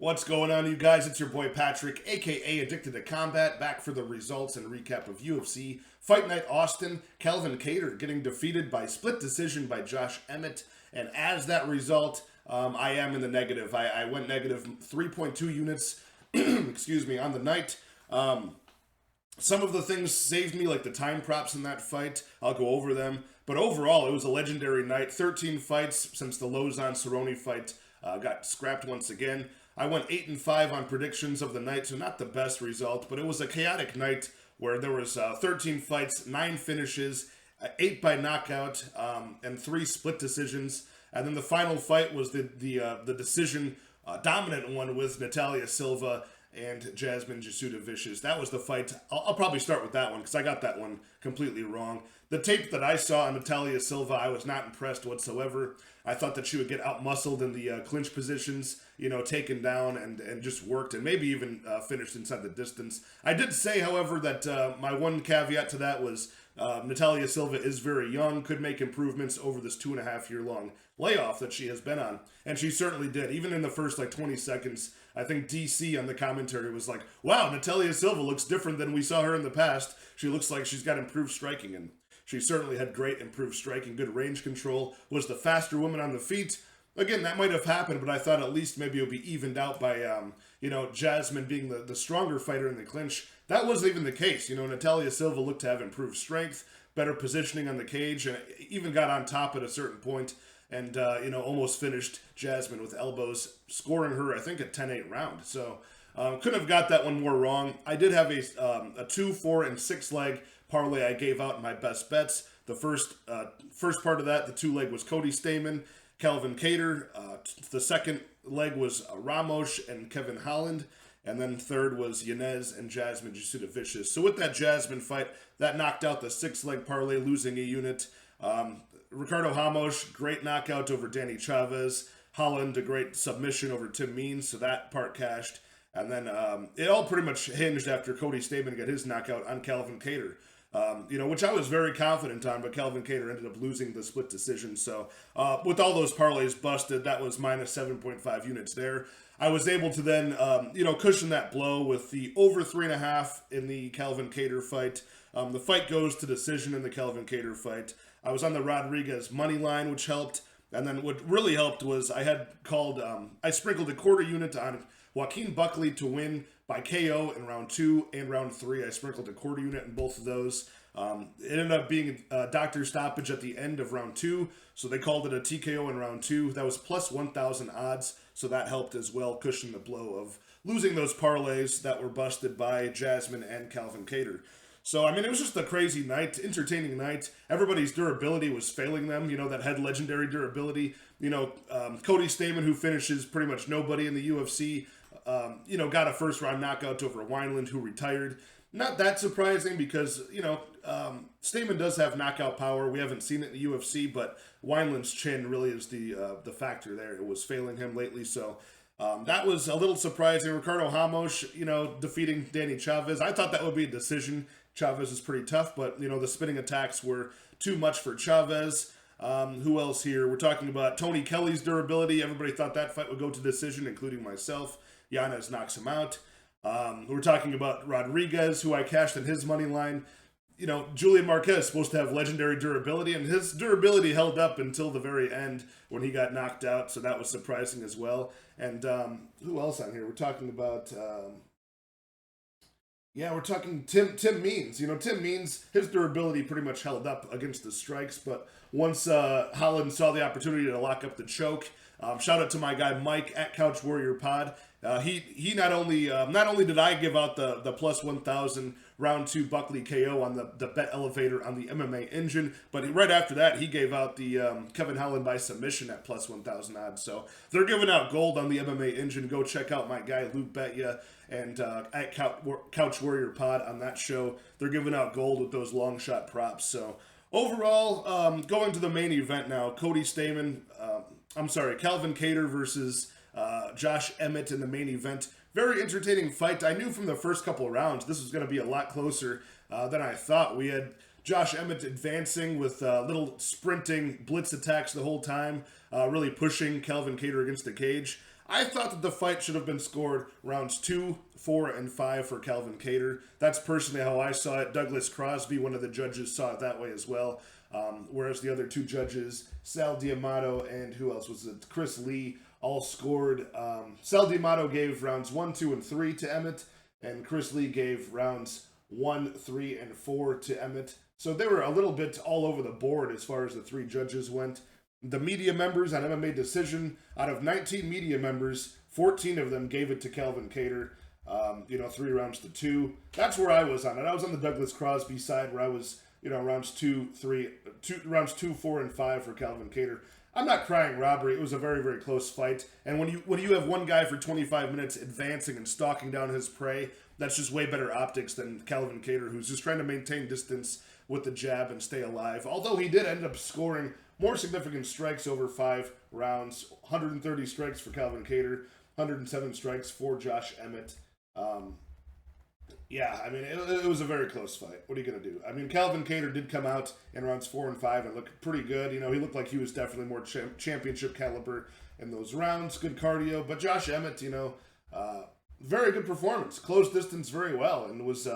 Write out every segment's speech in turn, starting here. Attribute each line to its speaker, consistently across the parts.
Speaker 1: What's going on, you guys? It's your boy Patrick, aka Addicted to Combat, back for the results and recap of UFC Fight Night Austin. Calvin Kattar getting defeated by split decision by Josh Emmett, and as that result, I am in the negative. I went negative 3.2 units, excuse me, on the night. Some of the things saved me, like the time props in that fight. I'll go over them. But overall, it was a legendary night. 13 fights since the Lozon-Cerrone fight got scrapped once again. I went 8-5 on predictions of the night, so not the best result, but it was a chaotic night where there was 13 fights, 9 finishes, 8 by knockout, and 3 split decisions. And then the final fight was the decision dominant one with Natalia Silva and Jasmine Jasudavicius. That was the fight. I'll probably start with that one because I got that one completely wrong. The tape that I saw on Natalia Silva, I was not impressed whatsoever. I thought that she would get out-muscled in the clinch positions, taken down and just worked and maybe even finished inside the distance. I did say, however, that my one caveat to that was Natalia Silva is very young, could make improvements over this 2.5-year long layoff that she has been on. And she certainly did. Even in the first 20 seconds, I think DC on the commentary was like, wow, Natalia Silva looks different than we saw her in the past. She looks like she's got improved striking, and she certainly had great improved striking, good range control, was the faster woman on the feet. Again, that might have happened, but I thought at least maybe it would be evened out by, Jasmine being the stronger fighter in the clinch. That wasn't even the case. Natalia Silva looked to have improved strength, better positioning on the cage, and even got on top at a certain point and, almost finished Jasmine with elbows, scoring her, I think, a 10-8 round. So couldn't have got that one more wrong. I did have a 2, 4, and 6 leg parlay I gave out in my best bets. The first part of that, the 2 leg was Cody Stamann, Calvin Kattar. The second leg was Ramos and Kevin Holland. And then third was Yanez and Jasmine Jasudavicius. So with that Jasmine fight, that knocked out the 6 leg parlay, losing a unit. Ricardo Ramos, great knockout over Danny Chavez. Holland, a great submission over Tim Means, so that part cashed. And then it all pretty much hinged after Cody Stamann got his knockout on Calvin Kattar. Which I was very confident on, but Calvin Kattar ended up losing the split decision. So with all those parlays busted, that was minus 7.5 units there. I was able to then, cushion that blow with the over 3.5 in the Calvin Kattar fight. The fight goes to decision in the Calvin Kattar fight. I was on the Rodriguez money line, which helped. And then what really helped was I had called, I sprinkled a quarter unit on Joaquin Buckley to win by KO in round 2 and round 3. I sprinkled a quarter unit in both of those. It ended up being a doctor stoppage at the end of round 2, so they called it a TKO in round 2. That was plus 1,000 odds, so that helped as well cushion the blow of losing those parlays that were busted by Jasmine and Calvin Kattar. So, it was just a crazy night, entertaining night. Everybody's durability was failing them, that had legendary durability. Cody Stamann, who finishes pretty much nobody in the UFC, got a first-round knockout over Wineland, who retired. Not that surprising because, Stamann does have knockout power. We haven't seen it in the UFC, but Wineland's chin really is the factor there. It was failing him lately, so that was a little surprising. Ricardo Ramos, defeating Danny Chavez. I thought that would be a decision. Chavez is pretty tough, but, the spinning attacks were too much for Chavez. Who else here? We're talking about Tony Kelly's durability. Everybody thought that fight would go to decision, including myself. Yanez knocks him out. We're talking about Rodriguez, who I cashed in his money line. Julian Marquez is supposed to have legendary durability, and his durability held up until the very end when he got knocked out, so that was surprising as well. And who else on here? We're talking about... we're talking Tim Means. Tim Means, his durability pretty much held up against the strikes, but once Holland saw the opportunity to lock up the choke, shout out to my guy Mike at Couch Warrior Pod. He not only did I give out the plus 1,000 round 2 Buckley KO on the bet elevator on the MMA Engine, but right after that he gave out the Kevin Holland by submission at plus 1,000 odds. So they're giving out gold on the MMA Engine. Go check out my guy Luke Betya and at Couch Warrior Pod on that show. They're giving out gold with those long shot props. So overall, going to the main event now, Calvin Kattar versus Josh Emmett in the main event. Very entertaining fight. I knew from the first couple of rounds this was going to be a lot closer than I thought. We had Josh Emmett advancing with little sprinting blitz attacks the whole time, really pushing Calvin Kattar against the cage. I thought that the fight should have been scored rounds 2, 4, and 5 for Calvin Kattar. That's personally how I saw it. Douglas Crosby, one of the judges, saw it that way as well. Whereas the other two judges, Sal D'Amato and who else was it? Chris Lee, all scored. Sal D'Amato gave rounds 1, 2, and 3 to Emmett, and Chris Lee gave rounds 1, 3, and 4 to Emmett. So they were a little bit all over the board as far as the three judges went. The media members on MMA Decision, out of 19 media members, 14 of them gave it to Calvin Kattar, 3 rounds to 2. That's where I was on it. I was on the Douglas Crosby side where I was, rounds 2, 4, and 5 for Calvin Kattar. I'm not crying robbery. It was a very, very close fight. And when you have one guy for 25 minutes advancing and stalking down his prey, that's just way better optics than Calvin Kattar, who's just trying to maintain distance with the jab and stay alive. Although he did end up scoring more significant strikes over 5 rounds. 130 strikes for Calvin Kattar, 107 strikes for Josh Emmett. It was a very close fight. What are you going to do? I mean, Calvin Kattar did come out in rounds 4 and 5 and look pretty good. He looked like he was definitely more championship caliber in those rounds. Good cardio. But Josh Emmett, very good performance. Closed distance very well, and was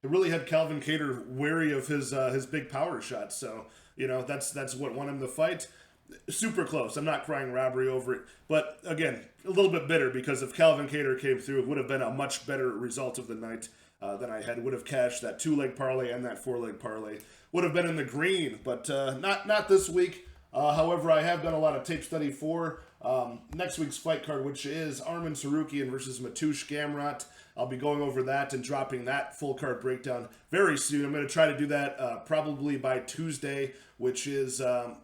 Speaker 1: it really had Calvin Kattar wary of his big power shots. So, that's what won him the fight. Super close. I'm not crying robbery over it. But, again, a little bit bitter because if Calvin Kattar came through, it would have been a much better result of the night than I had. Would have cashed that 2-leg parlay and that 4-leg parlay. Would have been in the green, but not this week. However, I have done a lot of tape study for next week's fight card, which is Arman Tsarukyan versus Mateusz Gamrot. I'll be going over that and dropping that full card breakdown very soon. I'm going to try to do that probably by Tuesday, which is a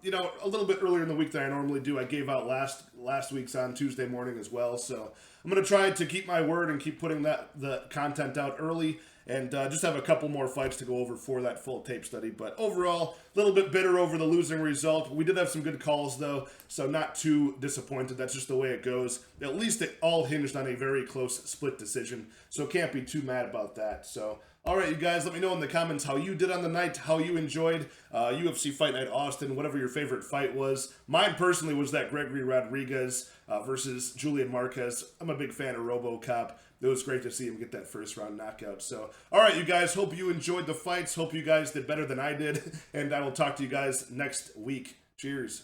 Speaker 1: little bit earlier in the week than I normally do. I gave out last week's on Tuesday morning as well, so I'm going to try to keep my word and keep putting the content out early. And just have a couple more fights to go over for that full tape study. But overall, a little bit bitter over the losing result. We did have some good calls, though, so not too disappointed. That's just the way it goes. At least it all hinged on a very close split decision, so can't be too mad about that. So, all right, you guys, let me know in the comments how you did on the night, how you enjoyed UFC Fight Night Austin, whatever your favorite fight was. Mine personally was that Gregory Rodriguez versus Julian Marquez. I'm a big fan of RoboCop. It was great to see him get that first round knockout. So, all right, you guys, hope you enjoyed the fights. Hope you guys did better than I did. And I will talk to you guys next week. Cheers.